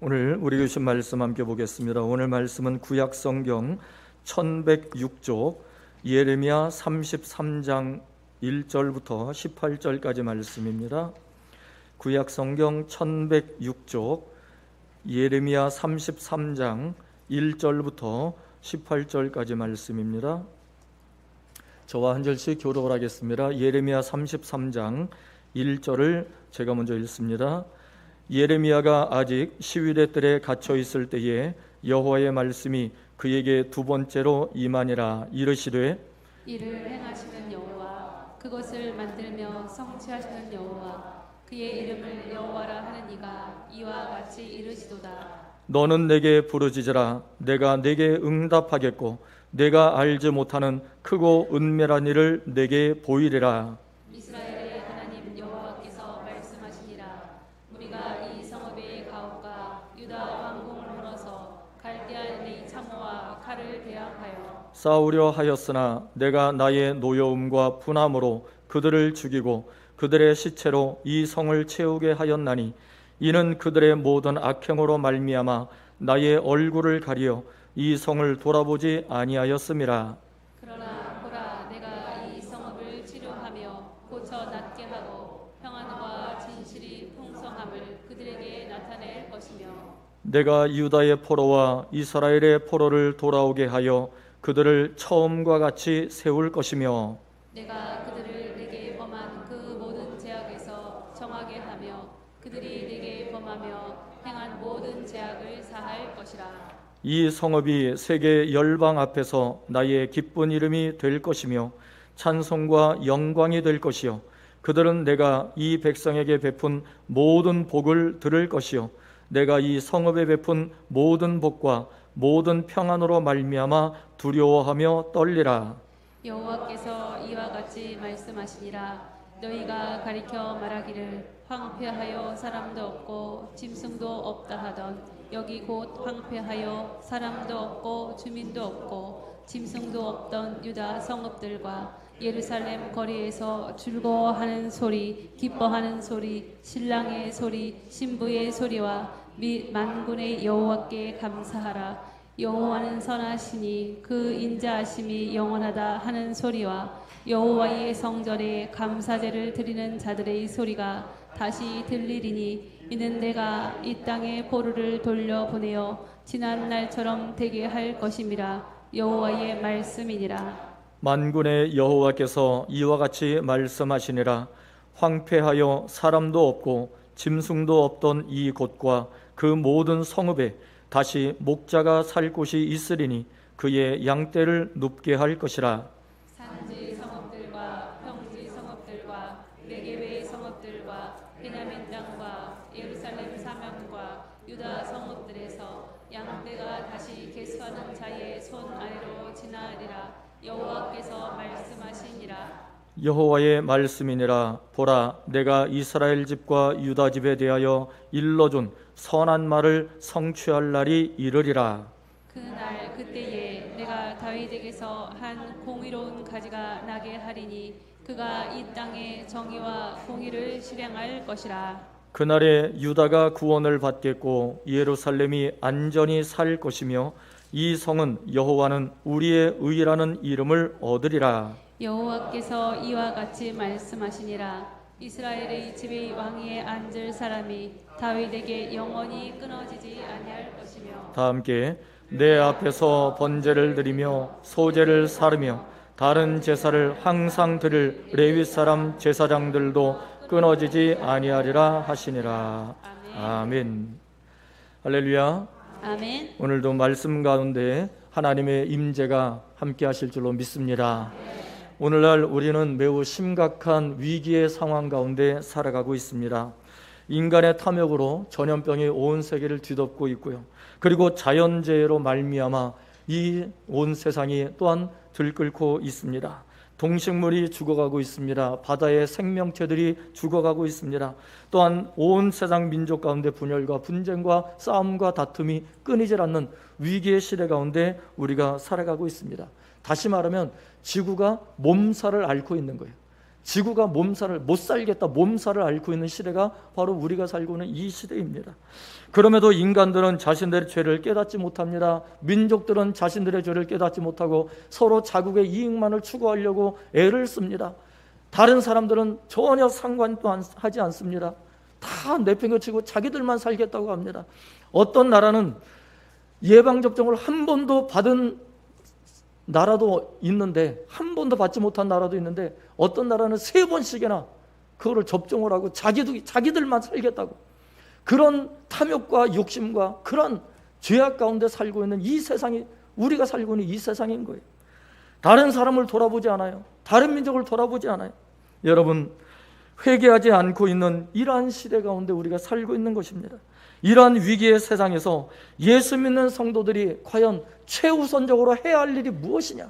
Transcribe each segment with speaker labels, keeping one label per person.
Speaker 1: 오늘 우리 교신 말씀 함께 보겠습니다. 오늘 말씀은 구약 성경 1106쪽 예레미야 33장 1절부터 18절까지 말씀입니다. 구약 성경 1106쪽 예레미야 33장 1절부터 18절까지 말씀입니다. 저와 한 절씩 교독을 하겠습니다. 예레미야 33장 1절을 제가 먼저 읽습니다. 예레미야가 아직 시위대 뜰에 갇혀 있을 때에 여호와의 말씀이 그에게 두 번째로 임하니라. 이르시되
Speaker 2: 이를 행하시는 여호와, 그것을 만들며 성취하시는 여호와, 그의 이름을 여호와라 하는 이가 이와 같이 이르시도다.
Speaker 1: 너는 내게 부르짖으라. 내가 내게 응답하겠고 내가 알지 못하는 크고 은밀한 일을 내게 보이리라.
Speaker 2: 이스라엘의 하나님 여호와께서 말씀하시니라. 우리가 이 성읍의 가옥과 유다 왕궁을 물어서 갈대아인의 창호와 칼을 대항하여
Speaker 1: 싸우려 하였으나 내가 나의 노여움과 분함으로 그들을 죽이고 그들의 시체로 이 성을 채우게 하였나니 이는 그들의 모든 악행으로 말미암아 나의 얼굴을 가리어 이 성을 돌아보지 아니하였음이라.
Speaker 2: 그러나 보라, 내가 이 성읍을 치료하며 고쳐 낫게 하고 평안과 진실이 풍성함을 그들에게 나타낼 것이며
Speaker 1: 내가 유다의 포로와 이스라엘의 포로를 돌아오게 하여 그들을 처음과 같이 세울 것이며
Speaker 2: 내가 그들을 내게 범한 그 모든 죄악에서 정하게 하며 그들이 내게 범하며 행한 모든 죄악을 사할 것이라.
Speaker 1: 이 성읍이 세계 열방 앞에서 나의 기쁜 이름이 될 것이며 찬송과 영광이 될 것이요 그들은 내가 이 백성에게 베푼 모든 복을 들을 것이요 내가 이 성읍에 베푼 모든 복과 모든 평안으로 말미암아 두려워하며 떨리라.
Speaker 2: 여호와께서 이와 같이 말씀하시니라. 너희가 가리켜 말하기를 황폐하여 사람도 없고 짐승도 없다 하던 여기 곧 황폐하여 사람도 없고 주민도 없고 짐승도 없던 유다 성읍들과 예루살렘 거리에서 즐거워하는 소리, 기뻐하는 소리, 신랑의 소리, 신부의 소리와 및 만군의 여호와께 감사하라. 여호와는 선하시니 그 인자하심이 영원하다 하는 소리와 여호와의 성전에 감사제를 드리는 자들의 소리가 다시 들리리니 이는 내가 이 땅에 포로를 돌려보내어 지난 날처럼 되게 할 것임이라. 여호와의 말씀이니라.
Speaker 1: 만군의 여호와께서 이와 같이 말씀하시니라. 황폐하여 사람도 없고 짐승도 없던 이 곳과 그 모든 성읍에 다시 목자가 살 곳이 있으리니 그의 양떼를 눕게 할 것이라.
Speaker 2: 산지 성읍들과 평지 성읍들과 네게베 성읍들과 베냐민 땅과 예루살렘 사면과 유다 성읍들에서 양떼가 다시 계수하는 자의 손 아래로 지나리라. 여호와께서 말씀하시니라.
Speaker 1: 여호와의 말씀이니라. 보라, 내가 이스라엘 집과 유다 집에 대하여 일러준 선한 말을 성취할 날이 이르리라.
Speaker 2: 그날 그때에 내가 다윗에게서 한 공의로운 가지가 나게 하리니 그가 이 땅에 정의와 공의를 실행할 것이라.
Speaker 1: 그날에 유다가 구원을 받겠고 예루살렘이 안전히 살 것이며 이 성은 여호와는 우리의 의라는 이름을 얻으리라.
Speaker 2: 여호와께서 이와 같이 말씀하시니라. 이스라엘의 집의 왕위에 앉을 사람이 다윗에게 영원히 끊어지지 아니할 것이며
Speaker 1: 다 함께 내 앞에서 번제를 드리며 소제를 사르며 다른 제사를 항상 드릴 레위 사람 제사장들도 끊어지지 아니하리라 하시니라. 아멘. 할렐루야.
Speaker 2: 아멘.
Speaker 1: 오늘도 말씀 가운데 하나님의 임재가 함께 하실 줄로 믿습니다. 오늘날 우리는 매우 심각한 위기의 상황 가운데 살아가고 있습니다. 인간의 탐욕으로 전염병이 온 세계를 뒤덮고 있고요. 그리고 자연재해로 말미암아 이 온 세상이 또한 들끓고 있습니다. 동식물이 죽어가고 있습니다. 바다의 생명체들이 죽어가고 있습니다. 또한 온 세상 민족 가운데 분열과 분쟁과 싸움과 다툼이 끊이질 않는 위기의 시대 가운데 우리가 살아가고 있습니다. 다시 말하면 지구가 몸살을 앓고 있는 거예요. 지구가 몸살을 못 살겠다, 몸살을 앓고 있는 시대가 바로 우리가 살고 있는 이 시대입니다. 그럼에도 인간들은 자신들의 죄를 깨닫지 못합니다. 민족들은 자신들의 죄를 깨닫지 못하고 서로 자국의 이익만을 추구하려고 애를 씁니다. 다른 사람들은 전혀 상관도 하지 않습니다. 다 내팽개치고 자기들만 살겠다고 합니다. 어떤 나라는 예방접종을 한 번도 받은 나라도 있는데, 한 번도 받지 못한 나라도 있는데, 어떤 나라는 3번씩이나 그거를 접종을 하고 자기들만 살겠다고, 그런 탐욕과 욕심과 그런 죄악 가운데 살고 있는 이 세상이, 우리가 살고 있는 이 세상인 거예요. 다른 사람을 돌아보지 않아요. 다른 민족을 돌아보지 않아요. 여러분, 회개하지 않고 있는 이러한 시대 가운데 우리가 살고 있는 것입니다. 이러한 위기의 세상에서 예수 믿는 성도들이 과연 최우선적으로 해야 할 일이 무엇이냐?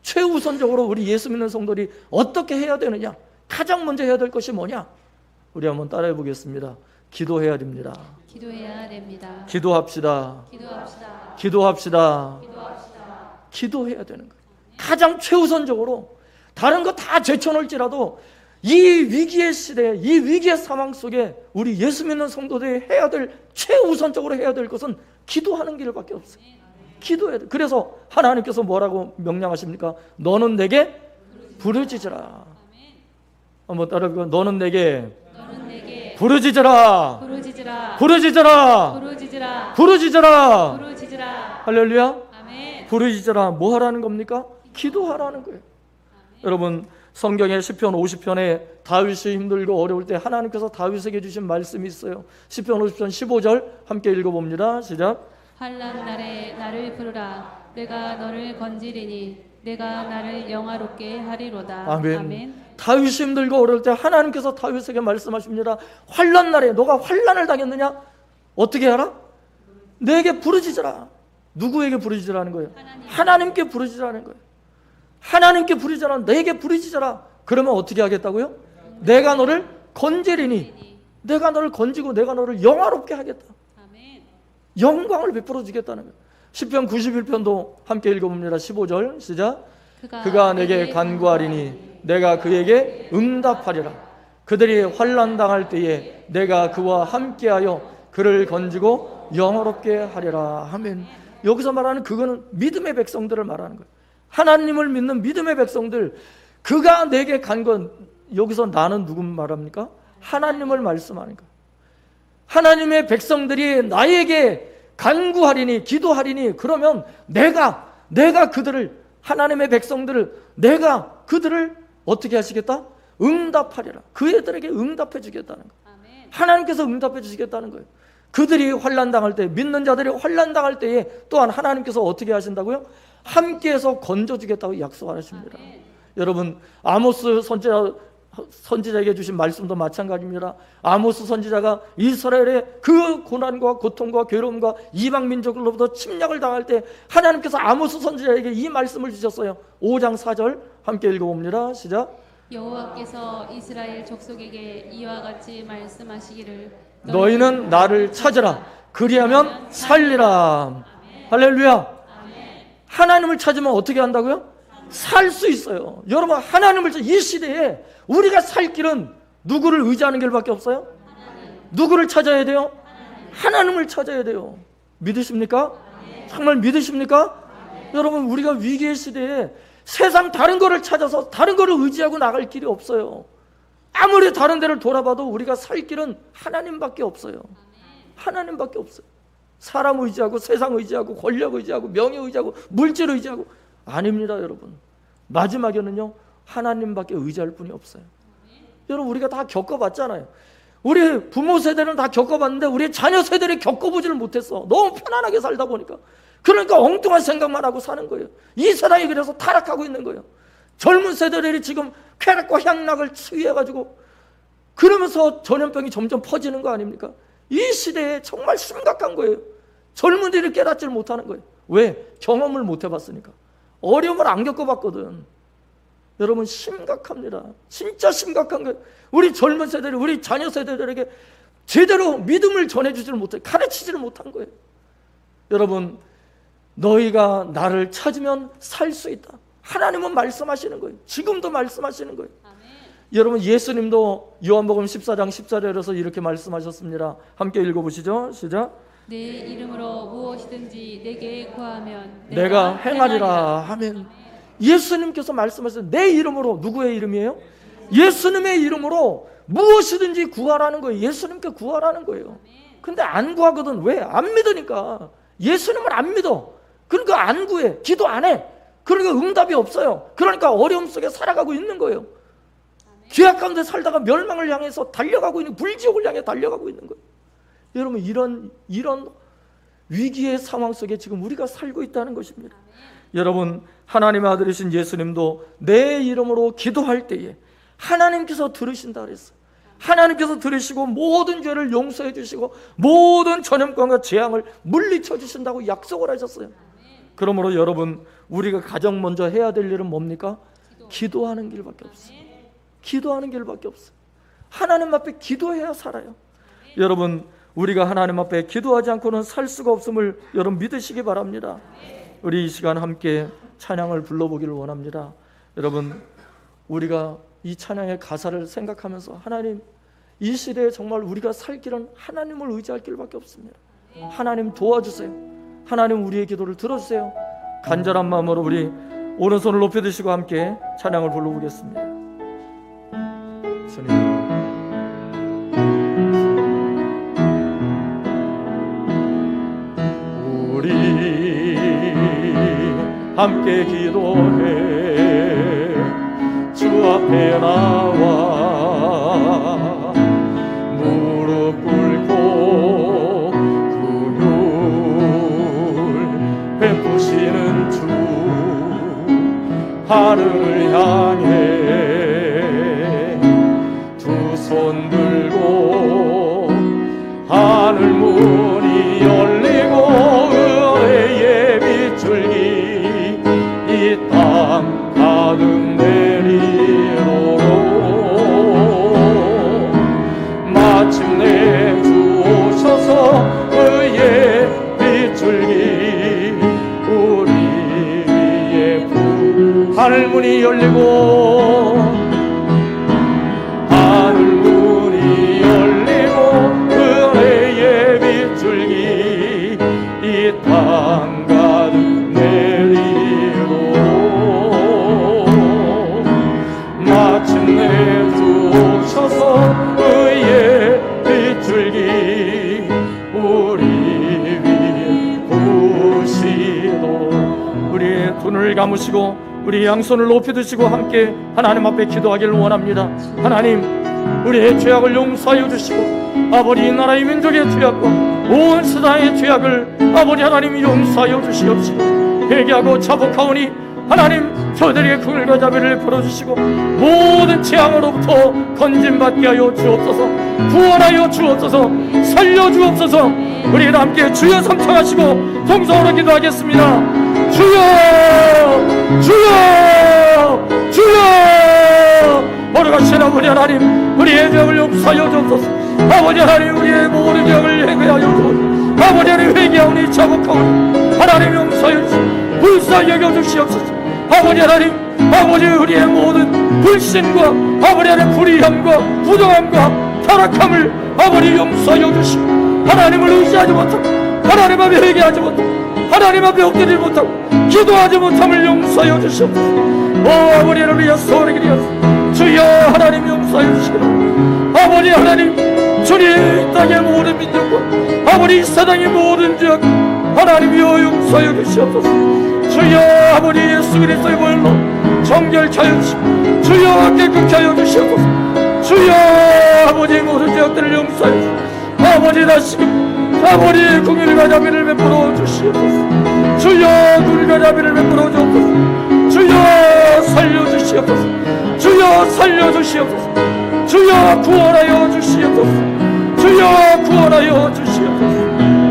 Speaker 1: 최우선적으로 우리 예수 믿는 성도들이 어떻게 해야 되느냐? 가장 먼저 해야 될 것이 뭐냐? 우리 한번 따라해 보겠습니다. 기도해야 됩니다.
Speaker 2: 기도해야 됩니다.
Speaker 1: 기도합시다.
Speaker 2: 기도합시다.
Speaker 1: 기도합시다.
Speaker 2: 기도합시다.
Speaker 1: 기도해야 되는 거예요. 가장 최우선적으로. 다른 거 다 제쳐놓을지라도 이 위기의 시대, 이 위기의 상황 속에 우리 예수 믿는 성도들이 해야 될, 최우선적으로 해야 될 것은 기도하는 길밖에 없어요. 기도해야 돼. 그래서 하나님께서 뭐라고 명령하십니까? 너는 내게 부르짖으라. 한번 따라해볼까요? 너는 내게 부르짖으라.
Speaker 2: 부르짖으라.
Speaker 1: 부르짖으라.
Speaker 2: 부르짖으라.
Speaker 1: 부르짖으라.
Speaker 2: 부르짖으라.
Speaker 1: 할렐루야.
Speaker 2: 아멘.
Speaker 1: 부르짖으라. 뭐 하라는 겁니까? 기도하라는 거예요. 여러분, 성경의 시편 50편에 다윗이 힘들고 어려울 때 하나님께서 다윗에게 주신 말씀이 있어요. 시편 50편 15절 함께 읽어봅니다. 시작.
Speaker 2: 환난 날에 나를 부르라. 내가 너를 건지리니 내가 나를 영화롭게 하리로다.
Speaker 1: 아멘. 다윗이 힘들고 어려울 때 하나님께서 다윗에게 말씀하십니다. 환난 날에 너가 환난을 당했느냐? 어떻게 하라? 내게 부르짖으라. 누구에게 부르짖으라는 거예요? 하나님께 부르짖으라는 거예요. 하나님께 부르짖으라. 내게 부르짖으라. 그러면 어떻게 하겠다고요? 내가 너를 건지리니, 내가 너를 건지고 내가 너를 영화롭게 하겠다.
Speaker 2: 아멘.
Speaker 1: 영광을 베풀어 주겠다는 거예요. 시편 91편도 함께 읽어봅니다. 15절 시작. 그가 내게 간구하리니 내가 그에게 응답하리라. 그들이 환난 당할 때에 내가 그와 함께하여 그를 건지고 영화롭게 하리라. 아멘. 여기서 말하는 그거는 믿음의 백성들을 말하는 거예요. 하나님을 믿는 믿음의 백성들, 그가 내게 간구, 여기서 나는 누구 말합니까? 하나님을 말씀하는 거예요. 하나님의 백성들이 나에게 간구하리니, 기도하리니, 그러면 내가 그들을, 하나님의 백성들을, 내가 그들을 어떻게 하시겠다? 응답하리라. 그 애들에게 응답해 주겠다는 거예요.
Speaker 2: 아멘.
Speaker 1: 하나님께서 응답해 주시겠다는 거예요. 그들이 환난 당할 때, 믿는 자들이 환난 당할 때에 또한 하나님께서 어떻게 하신다고요? 함께해서 건져주겠다고 약속하십니다. 여러분, 아모스 선지자에게 주신 말씀도 마찬가지입니다. 아모스 선지자가 이스라엘의 그 고난과 고통과 괴로움과 이방 민족으로부터 침략을 당할 때 하나님께서 아모스 선지자에게 이 말씀을 주셨어요. 5장 4절 함께 읽어봅니다. 시작.
Speaker 2: 여호와께서 이스라엘 족속에게 이와 같이 말씀하시기를
Speaker 1: 너희는 나를 찾으라. 그리하면 살리라. 할렐루야. 하나님을 찾으면 어떻게 한다고요? 살 수 있어요. 여러분, 하나님을 이 시대에 우리가 살 길은 누구를 의지하는 길밖에 없어요? 누구를 찾아야 돼요? 하나님을 찾아야 돼요. 믿으십니까? 정말 믿으십니까? 여러분, 우리가 위기의 시대에 세상 다른 거를 찾아서 다른 거를 의지하고 나갈 길이 없어요. 아무리 다른 데를 돌아봐도 우리가 살 길은 하나님밖에 없어요. 하나님밖에 없어요. 사람 의지하고 세상 의지하고 권력 의지하고 명예 의지하고 물질 의지하고 아닙니다. 여러분, 마지막에는요 하나님밖에 의지할 분이 없어요. 여러분, 우리가 다 겪어봤잖아요. 우리 부모 세대는 다 겪어봤는데 우리 자녀 세대를 겪어보지를 못했어. 너무 편안하게 살다 보니까. 그러니까 엉뚱한 생각만 하고 사는 거예요. 이 세상이 그래서 타락하고 있는 거예요. 젊은 세대들이 지금 쾌락과 향락을 취해가지고 그러면서 전염병이 점점 퍼지는 거 아닙니까? 이 시대에 정말 심각한 거예요. 젊은이들이 깨닫지를 못하는 거예요. 왜? 경험을 못 해봤으니까. 어려움을 안 겪어봤거든. 여러분, 심각합니다. 진짜 심각한 거예요. 우리 젊은 세대들, 우리 자녀 세대들에게 제대로 믿음을 전해주지를 못해, 가르치지를 못한 거예요. 여러분, 너희가 나를 찾으면 살 수 있다. 하나님은 말씀하시는 거예요. 지금도 말씀하시는 거예요. 여러분, 예수님도 요한복음 14장 10절에서 이렇게 말씀하셨습니다. 함께 읽어보시죠. 시작.
Speaker 2: 내 이름으로 무엇이든지 내게 구하면
Speaker 1: 내가 행하리라 하면, 예수님께서 말씀하셨어요. 내 이름으로. 누구의 이름이에요? 예수님의 이름으로 무엇이든지 구하라는 거예요. 예수님께 구하라는 거예요. 근데 안 구하거든. 왜? 안 믿으니까. 예수님을 안 믿어. 그러니까 안 구해. 기도 안 해. 그러니까 응답이 없어요. 그러니까 어려움 속에 살아가고 있는 거예요. 죄악 가운데 살다가 멸망을 향해서 달려가고 있는, 불지옥을 향해 달려가고 있는 거예요. 여러분, 이런 위기의 상황 속에 지금 우리가 살고 있다는 것입니다. 여러분, 하나님의 아들이신 예수님도 내 이름으로 기도할 때에 하나님께서 들으신다 그랬어요. 하나님께서 들으시고 모든 죄를 용서해 주시고 모든 전염병과 재앙을 물리쳐 주신다고 약속을 하셨어요. 그러므로 여러분, 우리가 가장 먼저 해야 될 일은 뭡니까? 기도하는 길밖에 없어요. 기도하는 길밖에 없어요. 하나님 앞에 기도해야 살아요. 여러분, 우리가 하나님 앞에 기도하지 않고는 살 수가 없음을 여러분 믿으시기 바랍니다. 우리 이 시간 함께 찬양을 불러보기를 원합니다. 여러분, 우리가 이 찬양의 가사를 생각하면서, 하나님, 이 시대에 정말 우리가 살 길은 하나님을 의지할 길밖에 없습니다. 하나님 도와주세요. 하나님, 우리의 기도를 들어주세요. 간절한 마음으로 우리 오른손을 높여드시고 함께 찬양을 불러보겠습니다. 주님, 함께 기도해 주 앞에 나와 무릎 꿇고 긍휼 베푸시는 주, 하늘을 향해 두 손 들고 하늘 문이 열리고 은혜의 빛줄기 이 땅 가득 내리도록 마침내 주 오셔서 의의 빛줄기 우리 위에 하늘 문이 열리고 하늘 문이 열리고 은혜의 빛줄기 이 땅 가득 마침내 주 오셔서 의의 빛줄기 우리 위에 부으시도록. 우리의 눈을 감으시고 우리 양손을 높이 드시고 함께 하나님 앞에 기도하기를 원합니다. 하나님, 우리의 죄악을 용서하여 주시고 아버지, 이 나라의 민족의 죄악과 온 세상의 죄악을 아버지 하나님 용서하여 주시옵시고, 회개하고 자복하오니 하나님, 저들에게 긍휼과 자비를 베풀어주시고 모든 재앙으로부터 건진받게 하여 주옵소서. 구원하여 주옵소서. 살려주옵소서. 우리가 함께 주여 삼창하시고 동성으로 기도하겠습니다. 주여, 주여, 주여. 걸어가신 아버지 하나님, 우리의 죄악을 용서하여 주옵소서. 아버지 하나님, 우리의 모든 죄악을 회개하여 주옵소서. 아버지 하나님, 회개하오니 자복하오니 하나님 용서하여 주시옵소서. 불쌍히 여겨주시옵소서. 아버지 하나님, 아버지, 우리의 모든 불신과 아버지 하나님 불의함과 부정함과 타락함을 아버지 용서하여 주시고 하나님을 의지하지 못하고 하나님 앞에 회개하지 못하고 하나님 앞에 엎드리지 못하고 기도하지 못함을 용서하여 주시옵소서. 오 아버지를 위하여 소원을 기리옵소서. 주여 하나님 용서하여 주시고 아버지 하나님, 주님 이 땅의 모든 민족과 아버지 이 세상의 모든 죄악 하나님이여 용서하여 주시옵소서. 주여 아버지 예수 그리스도의 보혈로 정결케 하여 주시고 주여 깨끗게 하여 주시옵소서. 주여 아버지 모든 죄악들을 용서하여 주시고 아버지 다시금 아버지 긍휼과 자비를 베풀어 주시옵소서. 주여 긍휼과 자비를 베풀어 주옵소서. 주여 살려주시옵소서. 주여 살려주시옵소서. 주여 구원하여 주시옵소서. 주여 구원하여 주시옵소서.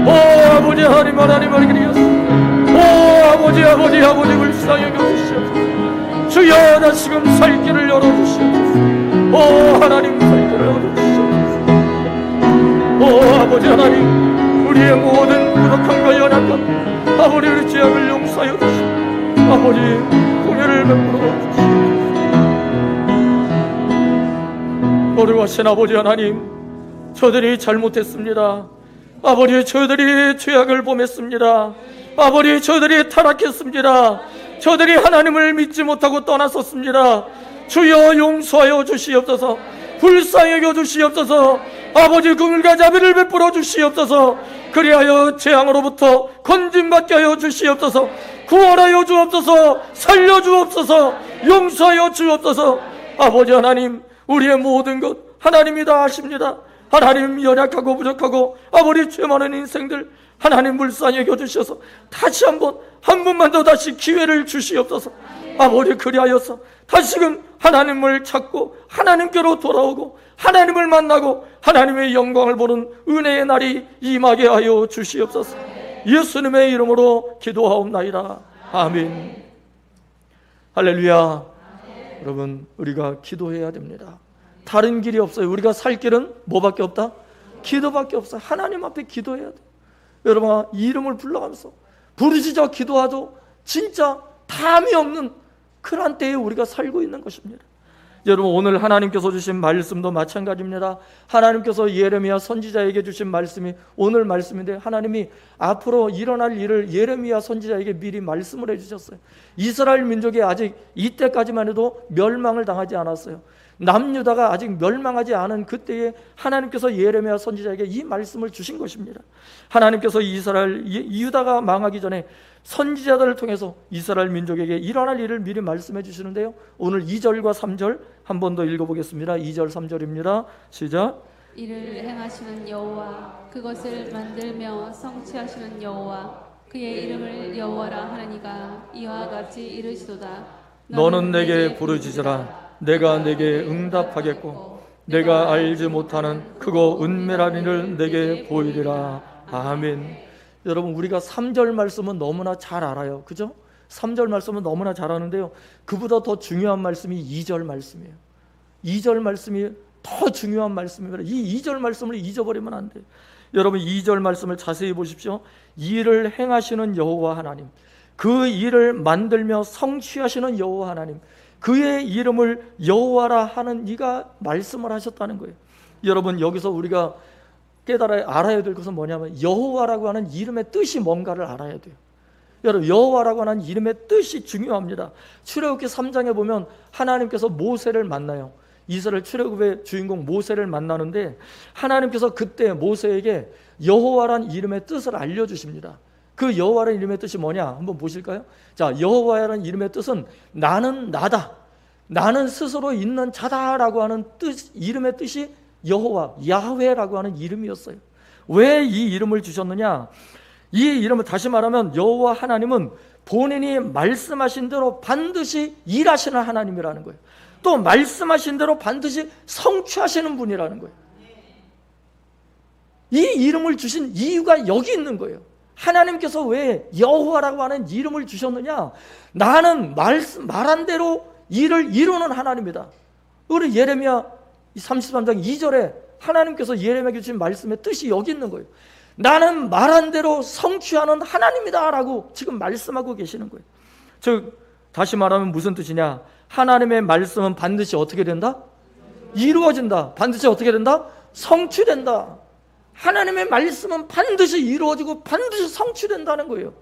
Speaker 1: 오 아버지 하나님, 하나님을 기리옵소서. 오 아버지, 아버지, 아버지 불쌍히 여겨주시옵소서. 주여 다시금 살 길을 열어주시옵소서. 오 하나님, 살 길을 열어주시옵소서. 오 아버지 하나님, 우리의 모든 부족함과 연약함 아버지 우리 죄악을 용서하여 주시고 아버지 긍휼을 베풀어 주시옵소서. 거룩하신 아버지 하나님, 저들이 잘못했습니다. 아버지, 저들이 죄악을 범했습니다. 아버지, 저들이 타락했습니다. 저들이 하나님을 믿지 못하고 떠났었습니다. 주여 용서하여 주시옵소서. 불쌍히 여겨 주시옵소서. 아버지, 긍휼과 자비를 베풀어 주시옵소서. 그리하여 재앙으로부터 건짐받게 하여 주시옵소서. 구원하여 주옵소서. 살려 주옵소서. 용서하여 주옵소서. 아버지 하나님, 우리의 모든 것 하나님이 다 아십니다. 하나님, 연약하고 부족하고 아버지 죄 많은 인생들 하나님 불쌍히 여겨주셔서 다시 한 번만 더 다시 기회를 주시옵소서. 아버지, 그리하여서 다시금 하나님을 찾고 하나님께로 돌아오고 하나님을 만나고 하나님의 영광을 보는 은혜의 날이 임하게 하여 주시옵소서. 예수님의 이름으로 기도하옵나이다. 아멘. 할렐루야. 여러분, 우리가 기도해야 됩니다. 다른 길이 없어요. 우리가 살 길은 뭐밖에 없다? 기도밖에 없어요. 하나님 앞에 기도해야 돼요. 여러분, 이름을 불러가면서 부르짖어 기도하도 진짜 담이 없는 그런 때에 우리가 살고 있는 것입니다. 여러분, 오늘 하나님께서 주신 말씀도 마찬가지입니다. 하나님께서 예레미야 선지자에게 주신 말씀이 오늘 말씀인데, 하나님이 앞으로 일어날 일을 예레미야 선지자에게 미리 말씀을 해주셨어요. 이스라엘 민족이 아직 이때까지만 해도 멸망을 당하지 않았어요. 남유다가 아직 멸망하지 않은 그때에 하나님께서 예레미야 선지자에게 이 말씀을 주신 것입니다. 하나님께서 유다가 망하기 전에 선지자들을 통해서 이스라엘 민족에게 일어날 일을 미리 말씀해 주시는데요, 오늘 2절과 3절 한 번 더 읽어보겠습니다. 2절 3절입니다. 시작.
Speaker 2: 이를 행하시는 여호와, 그것을 만들며 성취하시는 여호와, 그의 이름을 여호와라 하느니가 이와 같이 이르시도다.
Speaker 1: 너는 내게 부르짖으라. 내가 내게 응답하겠고 내가 알지 못하는 크고 은밀한 일을 내게 보이리라. 아멘. 여러분, 우리가 3절 말씀은 너무나 잘 알아요. 그죠? 3절 말씀은 너무나 잘 아는데요, 그보다 더 중요한 말씀이 2절 말씀이에요. 2절 말씀이 더 중요한 말씀입니다. 이 2절 말씀을 잊어버리면 안 돼요. 여러분, 2절 말씀을 자세히 보십시오. 일을 행하시는 여호와 하나님, 그 일을 만들며 성취하시는 여호와 하나님, 그의 이름을 여호와라 하는 이가 말씀을 하셨다는 거예요. 여러분, 여기서 우리가 알아야 될 것은 뭐냐면, 여호와라고 하는 이름의 뜻이 뭔가를 알아야 돼요. 여러분, 여호와라고 하는 이름의 뜻이 중요합니다. 출애굽기 3장에 보면 하나님께서 모세를 만나요. 이스라엘 출애굽의 주인공 모세를 만나는데, 하나님께서 그때 모세에게 여호와라는 이름의 뜻을 알려주십니다. 그 여호와라는 이름의 뜻이 뭐냐 한번 보실까요? 자, 여호와라는 이름의 뜻은 나는 나다, 나는 스스로 있는 자다라고 하는 뜻, 이름의 뜻이 여호와, 야훼라고 하는 이름이었어요. 왜 이 이름을 주셨느냐? 이 이름을 다시 말하면 여호와 하나님은 본인이 말씀하신 대로 반드시 일하시는 하나님이라는 거예요. 또 말씀하신 대로 반드시 성취하시는 분이라는 거예요. 이 이름을 주신 이유가 여기 있는 거예요. 하나님께서 왜 여호와라고 하는 이름을 주셨느냐? 나는 말한 대로 일을 이루는 하나님이다. 우리 예레미야 33장 2절에 하나님께서 예레미야에게 주신 말씀의 뜻이 여기 있는 거예요. 나는 말한 대로 성취하는 하나님이다 라고 지금 말씀하고 계시는 거예요. 즉, 다시 말하면 무슨 뜻이냐? 하나님의 말씀은 반드시 어떻게 된다? 이루어진다. 반드시 어떻게 된다? 성취된다. 하나님의 말씀은 반드시 이루어지고 반드시 성취된다는 거예요.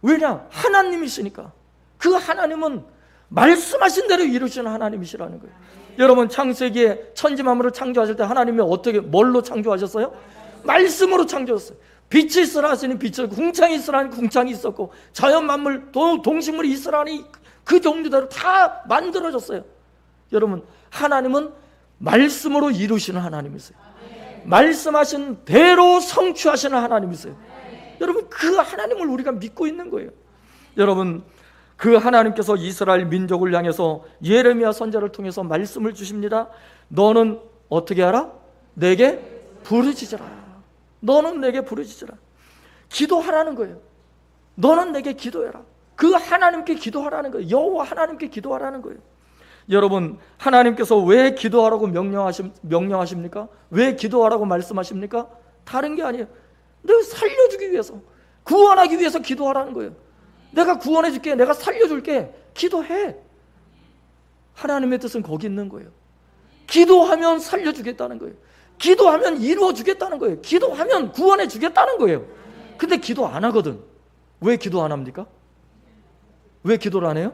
Speaker 1: 왜냐? 하나님이시니까. 그 하나님은 말씀하신 대로 이루시는 하나님이시라는 거예요. 여러분, 창세기에 천지 만물을 창조하실 때 하나님이 어떻게, 뭘로 창조하셨어요? 말씀으로 창조했어요. 빛이 있으라 하시니 빛이, 궁창이 있으라 하니 궁창이 있었고, 자연 만물, 동식물이 있으라 하니 그 종류대로 다 만들어졌어요. 여러분, 하나님은 말씀으로 이루시는 하나님이세요. 말씀하신 대로 성취하시는 하나님이세요. 여러분, 그 하나님을 우리가 믿고 있는 거예요. 여러분, 그 하나님께서 이스라엘 민족을 향해서 예레미야 선지자를 통해서 말씀을 주십니다. 너는 어떻게 하라? 내게 부르짖으라. 너는 내게 부르짖으라. 기도하라는 거예요. 너는 내게 기도해라. 그 하나님께 기도하라는 거예요. 여호와 하나님께 기도하라는 거예요. 여러분, 하나님께서 왜 기도하라고 명령하십니까? 왜 기도하라고 말씀하십니까? 다른 게 아니에요. 내가 살려주기 위해서, 구원하기 위해서 기도하라는 거예요. 내가 구원해줄게, 내가 살려줄게, 기도해. 하나님의 뜻은 거기 있는 거예요. 기도하면 살려주겠다는 거예요. 기도하면 이루어주겠다는 거예요. 기도하면 구원해주겠다는 거예요. 근데 기도 안 하거든. 왜 기도 안 합니까? 왜 기도를 안 해요?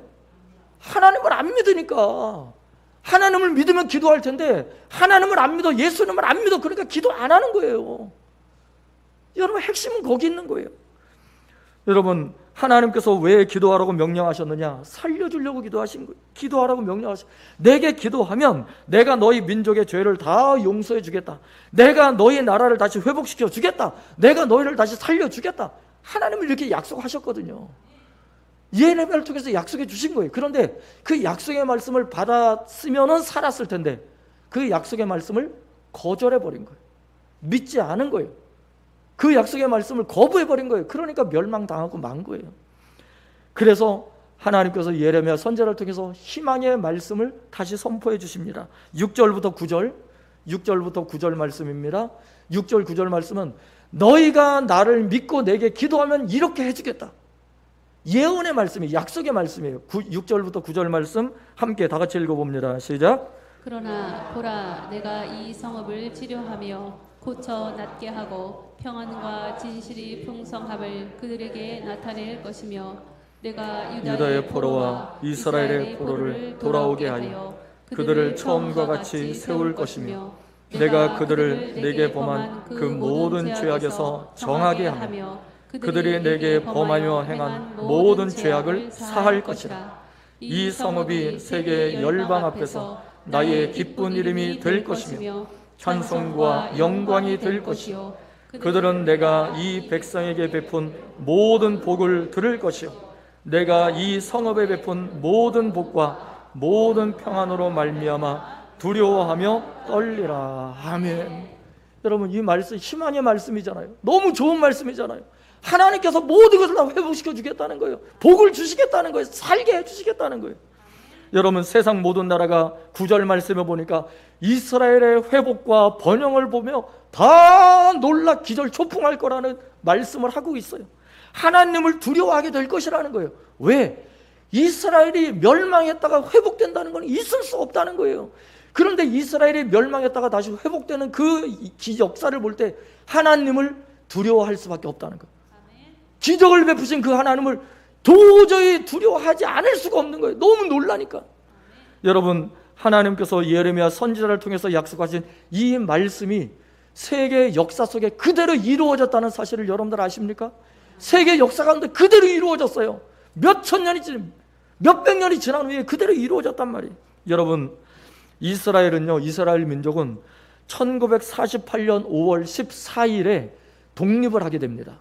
Speaker 1: 하나님을 안 믿으니까. 하나님을 믿으면 기도할 텐데 하나님을 안 믿어, 예수님을 안 믿어. 그러니까 기도 안 하는 거예요. 여러분, 핵심은 거기 있는 거예요. 여러분, 하나님께서 왜 기도하라고 명령하셨느냐? 살려주려고 기도하신 거예요. 기도하라고 명령하신 거예요. 내게 기도하면 내가 너희 민족의 죄를 다 용서해 주겠다. 내가 너희 나라를 다시 회복시켜 주겠다. 내가 너희를 다시 살려주겠다. 하나님은 이렇게 약속하셨거든요. 예레미야를 통해서 약속해 주신 거예요. 그런데 그 약속의 말씀을 받았으면 살았을 텐데 그 약속의 말씀을 거절해버린 거예요. 믿지 않은 거예요. 그 약속의 말씀을 거부해버린 거예요. 그러니까 멸망당하고 만 거예요. 그래서 하나님께서 예레미야 선지자를 통해서 희망의 말씀을 다시 선포해 주십니다. 6절부터 9절 말씀입니다. 6절 9절 말씀은 너희가 나를 믿고 내게 기도하면 이렇게 해주겠다. 예언의 말씀이, 약속의 말씀이에요. 6절부터 9절 말씀 함께 다 같이 읽어봅니다. 시작.
Speaker 2: 그러나 보라, 내가 이 성읍을 치료하며 고쳐 낫게 하고 평안과 진실이 풍성함을 그들에게 나타낼 것이며 내가 유다의 포로와 이스라엘의 포로를 돌아오게 하여 그들을 처음과 같이 세울 것이며 내가 그들을 내게 범한 그 모든 죄악에서 정하게 하며 그들이 내게 범하며 행한 모든 죄악을 사할 것이라. 이 성읍이 세계 열방 앞에서 나의 기쁜 이름이 될 것이며 찬송과 영광이 될 것이요 그들은 내가 이 백성에게 베푼 모든 복을 들을 것이요 내가 이 성읍에 베푼 모든 복과 모든 평안으로 말미암아 두려워하며 떨리라. 아멘. 여러분, 이 말씀 희망의 말씀이잖아요. 너무 좋은 말씀이잖아요. 하나님께서 모든 것을 다 회복시켜 주겠다는 거예요. 복을 주시겠다는 거예요. 살게 해주시겠다는 거예요. 여러분, 세상 모든 나라가 9절 말씀에 보니까 이스라엘의 회복과 번영을 보며 다 놀라 기절 초풍할 거라는 말씀을 하고 있어요. 하나님을 두려워하게 될 것이라는 거예요. 왜? 이스라엘이 멸망했다가 회복된다는 건 있을 수 없다는 거예요. 그런데 이스라엘이 멸망했다가 다시 회복되는 그 역사를 볼 때 하나님을 두려워할 수밖에 없다는 거예요. 기적을 베푸신 그 하나님을 도저히 두려워하지 않을 수가 없는 거예요. 너무 놀라니까. 여러분, 하나님께서 예레미야 선지자를 통해서 약속하신 이 말씀이 세계 역사 속에 그대로 이루어졌다는 사실을 여러분들 아십니까? 세계 역사 가운데 그대로 이루어졌어요. 몇천 년이 몇백 년이 지난 후에 그대로 이루어졌단 말이에요. 여러분, 이스라엘은요, 이스라엘 민족은 1948년 5월 14일에 독립을 하게 됩니다.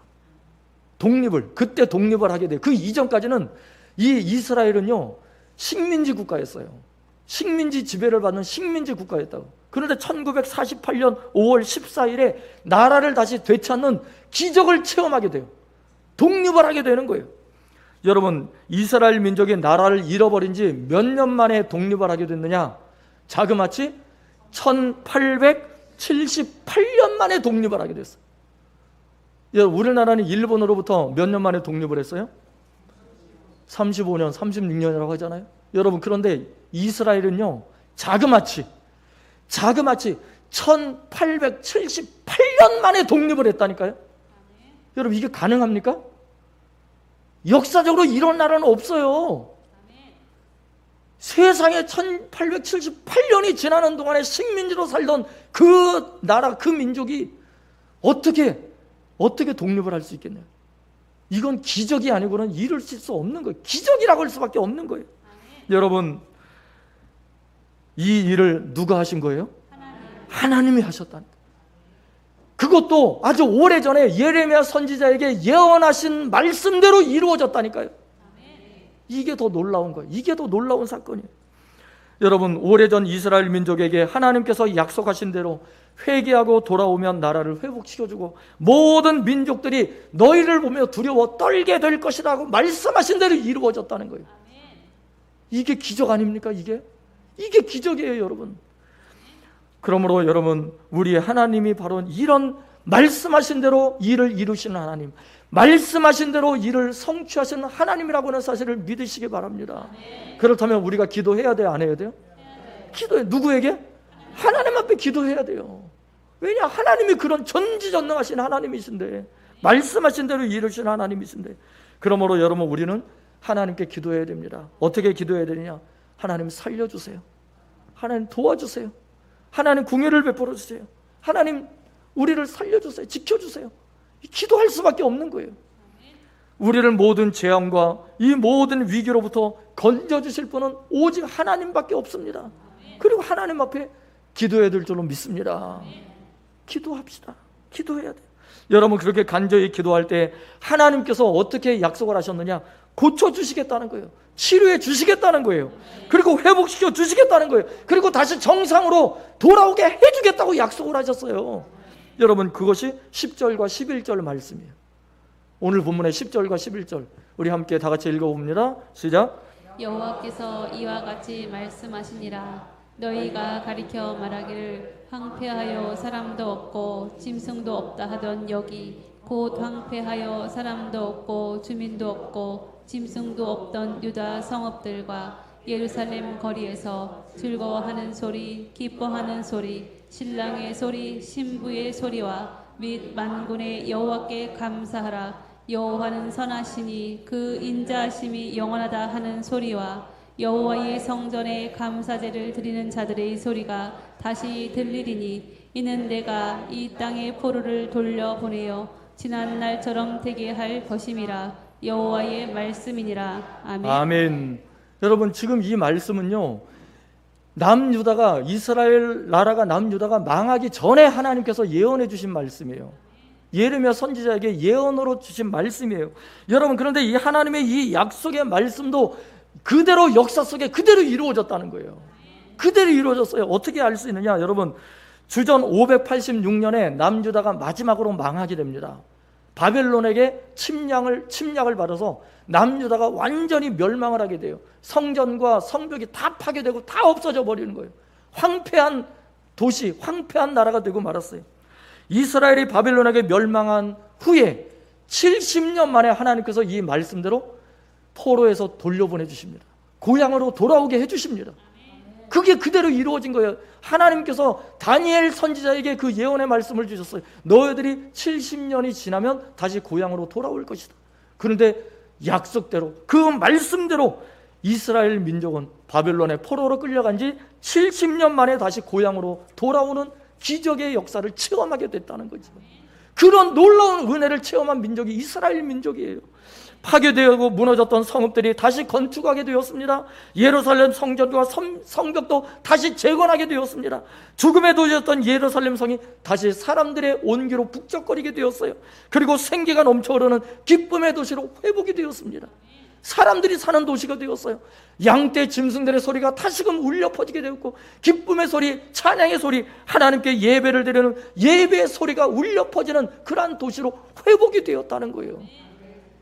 Speaker 2: 그때 독립을 하게 돼요. 그 이전까지는 이 이스라엘은요, 식민지 국가였어요. 식민지 지배를 받는 식민지 국가였다고. 그런데 1948년 5월 14일에 나라를 다시 되찾는 기적을 체험하게 돼요. 독립을 하게 되는 거예요. 여러분, 이스라엘 민족이 나라를 잃어버린 지 몇 년 만에 독립을 하게 됐느냐? 자그마치 1878년 만에 독립을 하게 됐어요. 우리나라는 일본으로부터 몇 년 만에 독립을 했어요? 35년, 36년이라고 하잖아요. 여러분, 그런데 이스라엘은요, 자그마치 1878년 만에 독립을 했다니까요. 여러분, 이게 가능합니까? 역사적으로 이런 나라는 없어요. 세상에 1878년이 지나는 동안에 식민지로 살던 그 나라, 그 민족이 어떻게 독립을 할 수 있겠냐요. 이건 기적이 아니고는 이룰 수 없는 거예요. 기적이라고 할 수밖에 없는 거예요. 여러분, 이 일을 누가 하신 거예요? 하나님이 하셨다는 거예요. 그것도 아주 오래전에 예레미야 선지자에게 예언하신 말씀대로 이루어졌다니까요. 이게 더 놀라운 거예요. 이게 더 놀라운 사건이에요. 여러분, 오래전 이스라엘 민족에게 하나님께서 약속하신 대로 회개하고 돌아오면 나라를 회복시켜주고 모든 민족들이 너희를 보며 두려워 떨게 될 것이라고 말씀하신 대로 이루어졌다는 거예요. 이게 기적 아닙니까? 이게 기적이에요, 여러분. 그러므로 여러분, 우리 하나님이 바로 이런 말씀하신 대로 일을 이루시는 하나님, 말씀하신 대로 일을 성취하시는 하나님이라고 하는 사실을 믿으시기 바랍니다. 그렇다면 우리가 기도해야 돼요, 안 해야 돼요? 기도해. 누구에게?
Speaker 1: 하나님 앞에 기도해야 돼요. 왜냐? 하나님이 그런 전지전능하신 하나님이신데, 말씀하신 대로 이루신 하나님이신데, 그러므로 여러분 우리는 하나님께 기도해야 됩니다. 어떻게 기도해야 되느냐? 하나님 살려주세요. 하나님 도와주세요. 하나님 궁유를 베풀어 주세요. 하나님 우리를 살려주세요. 지켜주세요. 기도할 수밖에 없는 거예요. 우리를 모든 재앙과 이 모든 위기로부터 건져주실 분은 오직 하나님밖에 없습니다. 그리고 하나님 앞에 기도해야 될 줄로 믿습니다. 기도합시다. 기도해야 돼요. 여러분 그렇게 간절히 기도할 때 하나님께서 어떻게 약속을 하셨느냐? 고쳐주시겠다는 거예요. 치료해 주시겠다는 거예요. 그리고 회복시켜 주시겠다는 거예요. 그리고 다시 정상으로 돌아오게 해주겠다고 약속을 하셨어요. 여러분 그것이 10절과 11절 말씀이에요. 오늘 본문의 10절과 11절 우리 함께 다 같이 읽어봅니다. 시작.
Speaker 2: 여호와께서 이와 같이 말씀하시니라. 너희가 가리켜 말하기를 황폐하여 사람도 없고 짐승도 없다 하던 여기 곧 황폐하여 사람도 없고 주민도 없고 짐승도 없던 유다 성읍들과 예루살렘 거리에서 즐거워하는 소리, 기뻐하는 소리, 신랑의 소리, 신부의 소리와 및 만군의 여호와께 감사하라. 여호와는 선하시니 그 인자하심이 영원하다 하는 소리와 여호와의 성전에 감사제를 드리는 자들의 소리가 다시 들리리니 이는 내가 이 땅의 포로를 돌려보내어 지난 날처럼 되게 할 것임이라. 여호와의 말씀이니라. 아멘.
Speaker 1: 아멘. 여러분 지금 이 말씀은요, 남유다가, 이스라엘 나라가 남유다가 망하기 전에 하나님께서 예언해 주신 말씀이에요. 예레미야 선지자에게 예언으로 주신 말씀이에요. 여러분 그런데 이 하나님의 이 약속의 말씀도 그대로 역사 속에 그대로 이루어졌다는 거예요. 그대로 이루어졌어요. 어떻게 알 수 있느냐? 여러분 주전 586년에 남유다가 마지막으로 망하게 됩니다. 바벨론에게 침략을 받아서 남유다가 완전히 멸망을 하게 돼요. 성전과 성벽이 다 파괴되고 다 없어져 버리는 거예요. 황폐한 도시, 황폐한 나라가 되고 말았어요. 이스라엘이 바벨론에게 멸망한 후에 70년 만에 하나님께서 이 말씀대로 포로에서 돌려보내 주십니다. 고향으로 돌아오게 해 주십니다. 그게 그대로 이루어진 거예요. 하나님께서 다니엘 선지자에게 그 예언의 말씀을 주셨어요. 너희들이 70년이 지나면 다시 고향으로 돌아올 것이다. 그런데 약속대로 그 말씀대로 이스라엘 민족은 바벨론의 포로로 끌려간 지 70년 만에 다시 고향으로 돌아오는 기적의 역사를 체험하게 됐다는 거죠. 그런 놀라운 은혜를 체험한 민족이 이스라엘 민족이에요. 파괴되고 무너졌던 성읍들이 다시 건축하게 되었습니다. 예루살렘 성전과 성벽도 다시 재건하게 되었습니다. 죽음에 도졌던 예루살렘 성이 다시 사람들의 온기로 북적거리게 되었어요. 그리고 생기가 넘쳐 흐르는 기쁨의 도시로 회복이 되었습니다. 사람들이 사는 도시가 되었어요. 양떼 짐승들의 소리가 다시금 울려 퍼지게 되었고, 기쁨의 소리, 찬양의 소리, 하나님께 예배를 드리는 예배의 소리가 울려 퍼지는 그러한 도시로 회복이 되었다는 거예요.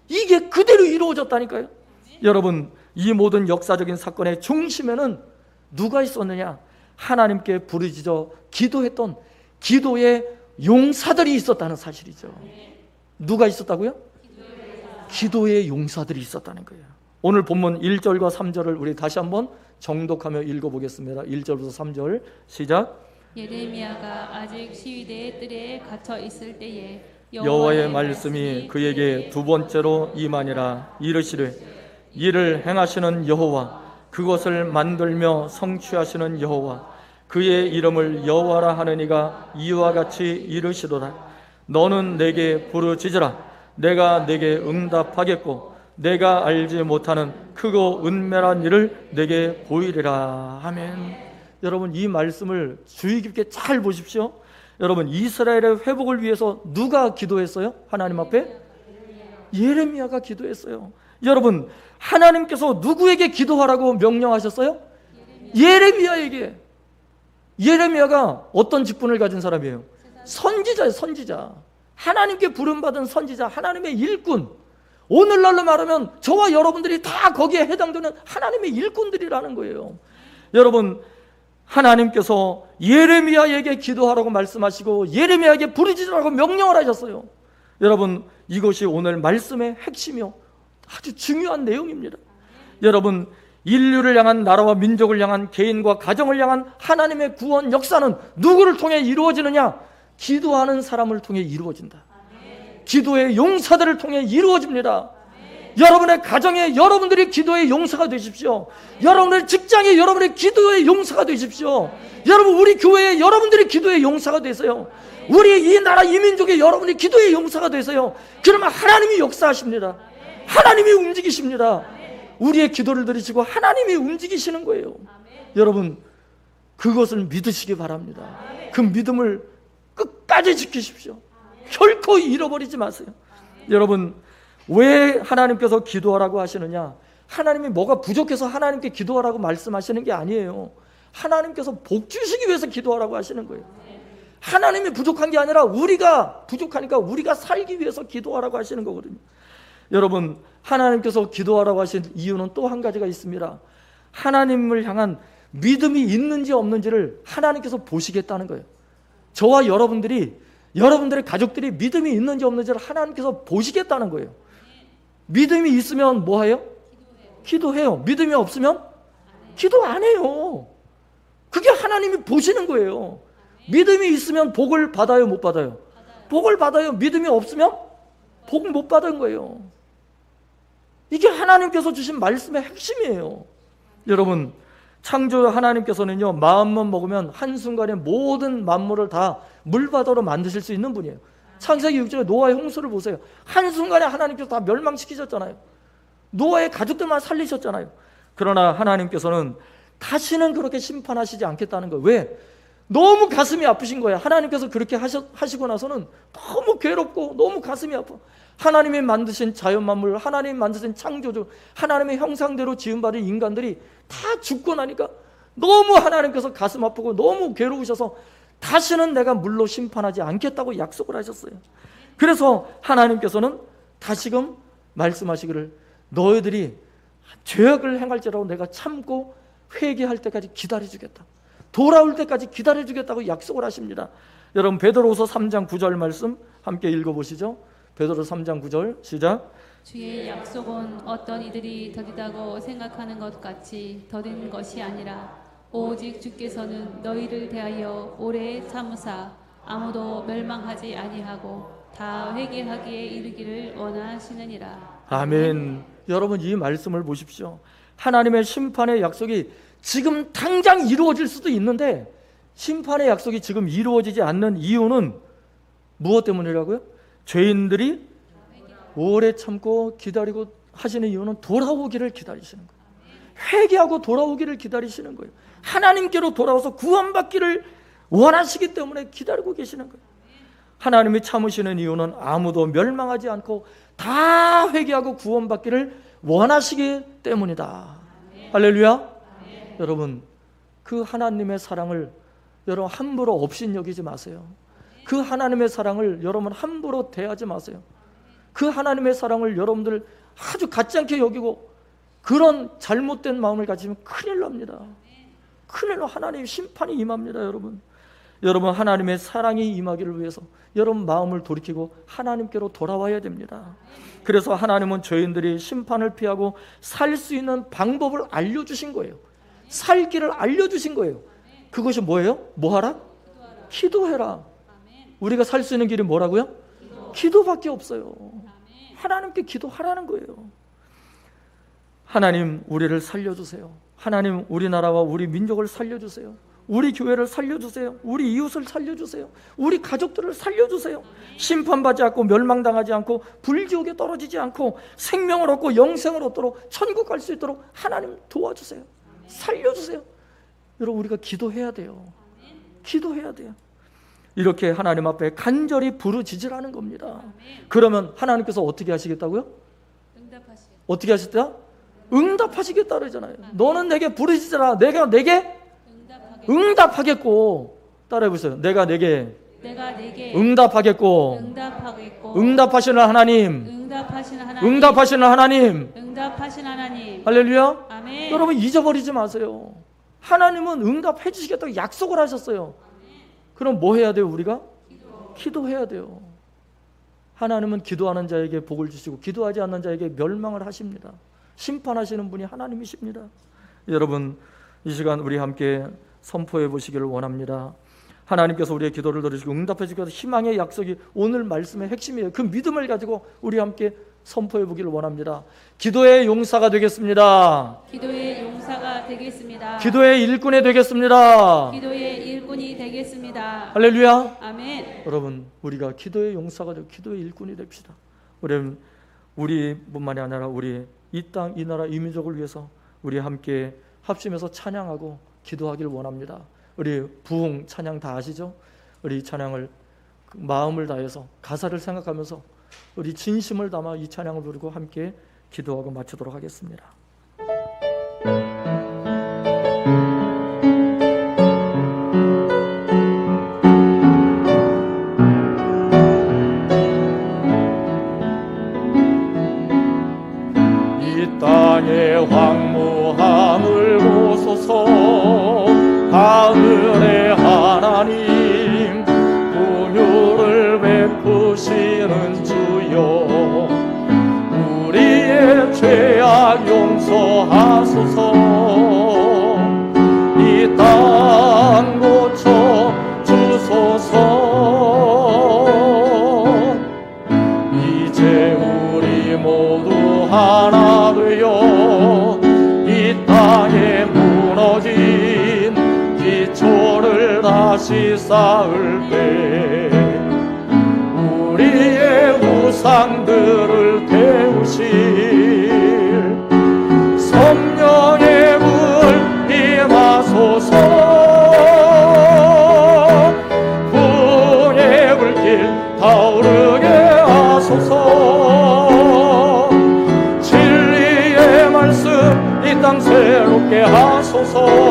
Speaker 1: 이게 그대로 이루어졌다니까요. 여러분 이 모든 역사적인 사건의 중심에는 누가 있었느냐? 하나님께 부르짖어 기도했던 기도의 용사들이 있었다는 사실이죠. 누가 있었다고요? 기도의 용사들이 있었다는 거예요. 오늘 본문 1절과 3절을 우리 다시 한번 정독하며 읽어보겠습니다. 1절부터 3절 시작.
Speaker 2: 예레미야가 아직 시위대의 뜰에 갇혀 있을 때에
Speaker 1: 여호와의 말씀이 그에게 두 번째로 임하니라. 이르시되 이를 행하시는 여호와, 그것을 만들며 성취하시는 여호와, 그의 이름을 여호와라 하느니가 이와 같이 이르시도다. 너는 내게 부르짖으라. 내가 내게 응답하겠고 내가 알지 못하는 크고 은밀한 일을 내게 보이리라. 아멘. 여러분 이 말씀을 주의 깊게 잘 보십시오. 여러분 이스라엘의 회복을 위해서 누가 기도했어요? 하나님 앞에? 예레미야가 기도했어요. 여러분 하나님께서 누구에게 기도하라고 명령하셨어요? 예레미야에게. 예레미야가 어떤 직분을 가진 사람이에요? 선지자예요. 선지자. 하나님께 부름받은 선지자, 하나님의 일꾼. 오늘날로 말하면 저와 여러분들이 다 거기에 해당되는 하나님의 일꾼들이라는 거예요. 여러분 하나님께서 예레미야에게 기도하라고 말씀하시고 예레미야에게 부르짖으라고 명령을 하셨어요. 여러분 이것이 오늘 말씀의 핵심이요 아주 중요한 내용입니다. 여러분 인류를 향한, 나라와 민족을 향한, 개인과 가정을 향한 하나님의 구원 역사는 누구를 통해 이루어지느냐? 기도하는 사람을 통해 이루어진다. 기도의 용사들을 통해 이루어집니다. 여러분의 가정에 여러분들이 기도의 용사가 되십시오. 여러분의 직장에 여러분의 기도의 용사가 되십시오. 여러분, 우리 교회에 여러분들이 기도의 용사가 되세요. 우리 이 나라 이 민족에 여러분이 기도의 용사가 되세요. 그러면 하나님이 역사하십니다. 하나님이 움직이십니다. 우리의 기도를 들으시고 하나님이 움직이시는 거예요. 여러분, 그것을 믿으시기 바랍니다. 그 믿음을 끝까지 지키십시오. 결코 잃어버리지 마세요. 여러분, 왜 하나님께서 기도하라고 하시느냐? 하나님이 뭐가 부족해서 하나님께 기도하라고 말씀하시는 게 아니에요. 하나님께서 복 주시기 위해서 기도하라고 하시는 거예요. 하나님이 부족한 게 아니라 우리가 부족하니까 우리가 살기 위해서 기도하라고 하시는 거거든요. 여러분, 하나님께서 기도하라고 하신 이유는 또 한 가지가 있습니다. 하나님을 향한 믿음이 있는지 없는지를 하나님께서 보시겠다는 거예요. 저와 여러분들의 가족들이 믿음이 있는지 없는지를 하나님께서 보시겠다는 거예요. 믿음이 있으면 뭐 해요? 기도해요. 믿음이 없으면 기도 안 해요. 그게 하나님이 보시는 거예요. 믿음이 있으면 복을 받아요, 못 받아요? 복을 받아요. 믿음이 없으면 복을 못 받은 거예요. 이게 하나님께서 주신 말씀의 핵심이에요. 여러분, 창조 하나님께서는요, 마음만 먹으면 한순간에 모든 만물을 다 물바다로 만드실 수 있는 분이에요. 창세기 6절에 노아의 홍수를 보세요. 한순간에 하나님께서 다 멸망시키셨잖아요. 노아의 가족들만 살리셨잖아요. 그러나 하나님께서는 다시는 그렇게 심판하시지 않겠다는 거예요. 왜? 너무 가슴이 아프신 거예요. 하나님께서 그렇게 하시고 나서는 너무 괴롭고 너무 가슴이 아파. 하나님이 만드신 자연만물, 하나님이 만드신 창조주, 하나님의 형상대로 지음받은 인간들이 다 죽고 나니까 너무 하나님께서 가슴 아프고 너무 괴로우셔서 다시는 내가 물로 심판하지 않겠다고 약속을 하셨어요. 그래서 하나님께서는 다시금 말씀하시기를, 너희들이 죄악을 행할지라도 내가 참고 회개할 때까지 기다려주겠다, 돌아올 때까지 기다려주겠다고 약속을 하십니다. 여러분, 베드로후서 3장 9절 말씀 함께 읽어보시죠. 베드로 3장 9절 시작.
Speaker 2: 주의 약속은 어떤 이들이 더디다고 생각하는 것 같이 더딘 것이 아니라 오직 주께서는 너희를 대하여 오래 참으사 아무도 멸망하지 아니하고 다 회개하기에 이르기를 원하시느니라.
Speaker 1: 아멘. 여러분, 이 말씀을 보십시오. 하나님의 심판의 약속이 지금 당장 이루어질 수도 있는데, 심판의 약속이 지금 이루어지지 않는 이유는 무엇 때문이라고요? 죄인들이 오래 참고 기다리고 하시는 이유는 돌아오기를 기다리시는 거예요. 회개하고 돌아오기를 기다리시는 거예요. 하나님께로 돌아와서 구원받기를 원하시기 때문에 기다리고 계시는 거예요. 하나님이 참으시는 이유는 아무도 멸망하지 않고 다 회개하고 구원받기를 원하시기 때문이다. 할렐루야. 여러분, 그 하나님의 사랑을 여러분 함부로 업신여기지 마세요. 그 하나님의 사랑을 여러분 함부로 대하지 마세요. 그 하나님의 사랑을 여러분들 아주 갖지 않게 여기고 그런 잘못된 마음을 가지면 큰일 납니다. 큰일 나. 하나님의 심판이 임합니다. 여러분, 하나님의 사랑이 임하기를 위해서 여러분 마음을 돌이키고 하나님께로 돌아와야 됩니다. 그래서 하나님은 죄인들이 심판을 피하고 살 수 있는 방법을 알려주신 거예요. 살 길을 알려주신 거예요. 그것이 뭐예요? 뭐하라? 기도해라. 우리가 살 수 있는 길이 뭐라고요? 기도밖에 없어요. 하나님께 기도하라는 거예요. 하나님, 우리를 살려주세요. 하나님, 우리나라와 우리 민족을 살려주세요. 우리 교회를 살려주세요. 우리 이웃을 살려주세요. 우리 가족들을 살려주세요. 심판받지 않고 멸망당하지 않고 불지옥에 떨어지지 않고 생명을 얻고 영생을 얻도록 천국 갈 수 있도록 하나님 도와주세요. 살려주세요. 여러분, 우리가 기도해야 돼요. 기도해야 돼요. 이렇게 하나님 앞에 간절히 부르짖으라는 겁니다. 그러면 하나님께서 어떻게 하시겠다고요? 어떻게 하시겠다? 응답하시겠다 그러잖아요. 너는 내게 부르짖으라. 내가 내게 응답하겠고. 따라해보세요. 내가 내게 응답하겠고. 응답하시는 하나님. 응답하시는 하나님. 할렐루야.
Speaker 2: 아멘.
Speaker 1: 여러분, 잊어버리지 마세요. 하나님은 응답해 주시겠다고 약속을 하셨어요. 그럼 뭐 해야 돼요? 우리가? 기도해야 돼요. 하나님은 기도하는 자에게 복을 주시고 기도하지 않는 자에게 멸망을 하십니다. 심판하시는 분이 하나님이십니다. 여러분, 이 시간 우리 함께 선포해 보시기를 원합니다. 하나님께서 우리의 기도를 들으시고 응답해 주셔서 희망의 약속이 오늘 말씀의 핵심이에요. 그 믿음을 가지고 우리 함께 선포해 보기를 원합니다. 기도의 용사가 되겠습니다.
Speaker 2: 기도의 용사가 되겠습니다.
Speaker 1: 기도의 일꾼이 되겠습니다.
Speaker 2: 기도의 일꾼이 되겠습니다.
Speaker 1: 할렐루야.
Speaker 2: 아멘.
Speaker 1: 여러분, 우리가 기도의 용사가 되고 기도의 일꾼이 됩시다. 우리뿐만이 아니라 우리 이 땅, 이 나라, 이 민족을 위해서 우리 함께 합심해서 찬양하고 기도하길 원합니다. 우리 부흥 찬양 다 아시죠? 우리 찬양을 마음을 다해서 가사를 생각하면서 우리 진심을 담아 이 찬양을 부르고 함께 기도하고 마치도록 하겠습니다. 이 땅의 황무함을 보소서. 하늘의 하나님, 긍휼을 베푸시는 주여, 우리의 죄악 용서하소서. 이 땅 고쳐 주소서. 이제 우리 모두 하나 되어 이 땅에 무너진 기초를 다시 쌓을 때 우리의 우상들을 태우실 성령의 불 임하소서. 부흥의 불길 타오르게 하소서. 진리의 말씀 이 땅 새롭게 하소서.